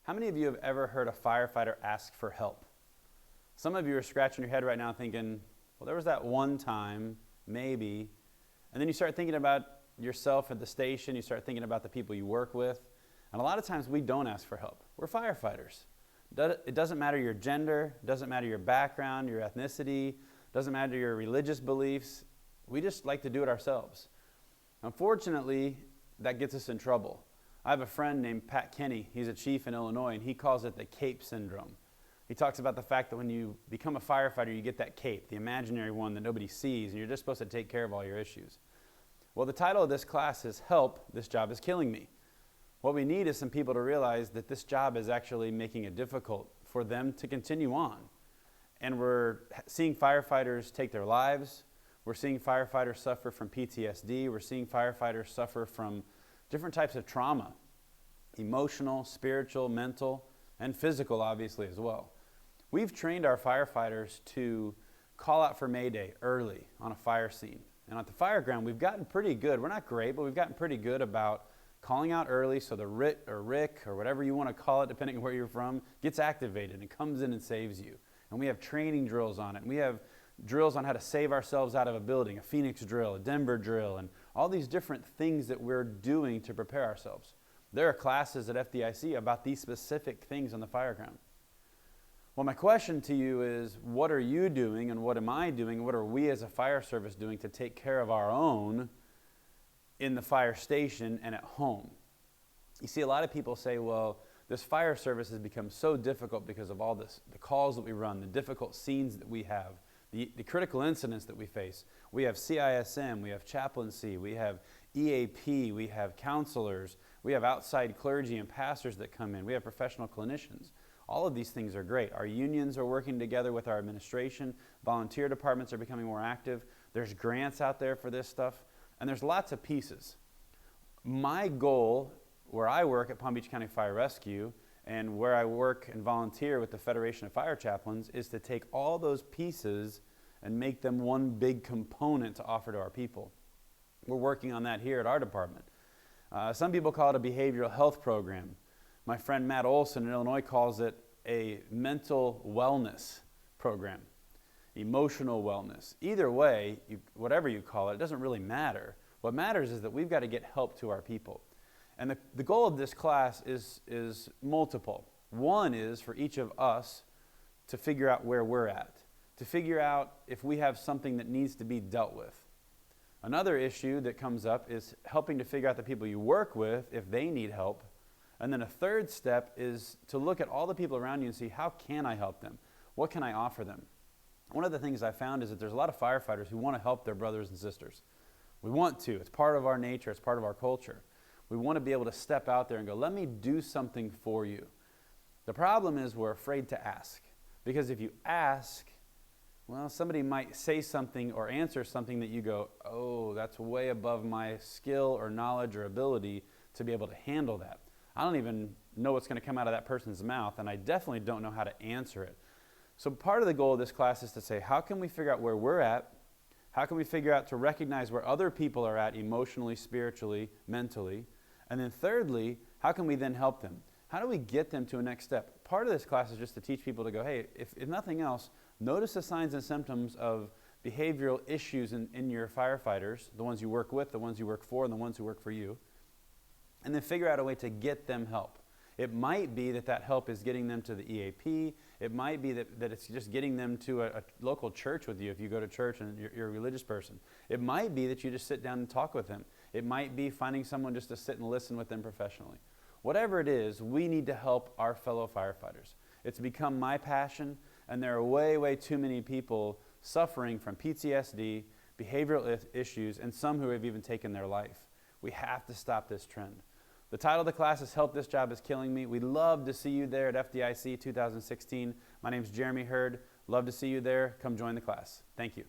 How many of you have ever heard a firefighter ask for help? Some of you are scratching your head right now thinking, well, there was that one time, maybe. And then you start thinking about yourself at the station, you start thinking about the people you work with. And a lot of times we don't ask for help. We're firefighters. It doesn't matter your gender, it doesn't matter your background, your ethnicity, it doesn't matter your religious beliefs. We just like to do it ourselves. Unfortunately, that gets us in trouble. I have a friend named Pat Kenny. He's a chief in Illinois, and he calls it the cape syndrome. He talks about the fact that when you become a firefighter, you get that cape, the imaginary one that nobody sees, and you're just supposed to take care of all your issues. Well, the title of this class is Help, This Job is Killing Me. What we need is some people to realize that this job is actually making it difficult for them to continue on. And we're seeing firefighters take their lives. We're seeing firefighters suffer from PTSD. We're seeing firefighters suffer from different types of trauma, emotional, spiritual, mental, and physical, obviously, as well. We've trained our firefighters to call out for Mayday early on a fire scene. And at the fire ground, we've gotten pretty good. We're not great, but we've gotten pretty good about calling out early so the RIT or RIC or whatever you want to call it, depending on where you're from, gets activated and comes in and saves you. And we have training drills on it. And we have drills on how to save ourselves out of a building, a Phoenix drill, a Denver drill, and all these different things that we're doing to prepare ourselves. There are classes at FDIC about these specific things on the fire ground. Well, my question to you is, what are you doing and what am I doing and what are we as a fire service doing to take care of our own in the fire station and at home? You see, a lot of people say, well, this fire service has become so difficult because of all this, the calls that we run, the difficult scenes that we have, the critical incidents that we face. We have CISM, we have chaplaincy, we have EAP, we have counselors, we have outside clergy and pastors that come in, we have professional clinicians. All of these things are great. Our unions are working together with our administration. Volunteer departments are becoming more active. There's grants out there for this stuff. And there's lots of pieces. My goal, where I work at Palm Beach County Fire Rescue, and where I work and volunteer with the Federation of Fire Chaplains, is to take all those pieces and make them one big component to offer to our people. We're working on that here at our department. Some people call it a behavioral health program. My friend Matt Olson in Illinois calls it a mental wellness program, emotional wellness. Either way, whatever you call it, it doesn't really matter. What matters is that we've got to get help to our people. And the goal of this class is multiple. One is for each of us to figure out where we're at, to figure out if we have something that needs to be dealt with. Another issue that comes up is helping to figure out the people you work with if they need help. And then a third step is to look at all the people around you and see, how can I help them? What can I offer them? One of the things I found is that there's a lot of firefighters who want to help their brothers and sisters. We want to. It's part of our nature. It's part of our culture. We want to be able to step out there and go, let me do something for you. The problem is we're afraid to ask. Because if you ask, well, somebody might say something or answer something that you go, oh, that's way above my skill or knowledge or ability to be able to handle that. I don't even know what's going to come out of that person's mouth, and I definitely don't know how to answer it. So part of the goal of this class is to say, how can we figure out where we're at? How can we figure out to recognize where other people are at emotionally, spiritually, mentally? And then thirdly, how can we then help them? How do we get them to a next step? Part of this class is just to teach people to go, hey, if nothing else, notice the signs and symptoms of behavioral issues in your firefighters, the ones you work with, the ones you work for, and the ones who work for you. And then figure out a way to get them help. It might be that help is getting them to the EAP. It might be that it's just getting them to a local church with you if you go to church and you're a religious person. It might be that you just sit down and talk with them. It might be finding someone just to sit and listen with them professionally. Whatever it is, we need to help our fellow firefighters. It's become my passion, and there are way, way too many people suffering from PTSD, behavioral issues, and some who have even taken their life. We have to stop this trend. The title of the class is Help, This Job is Killing Me. We'd love to see you there at FDIC 2016. My name's Jeremy Hurd. Love to see you there. Come join the class. Thank you.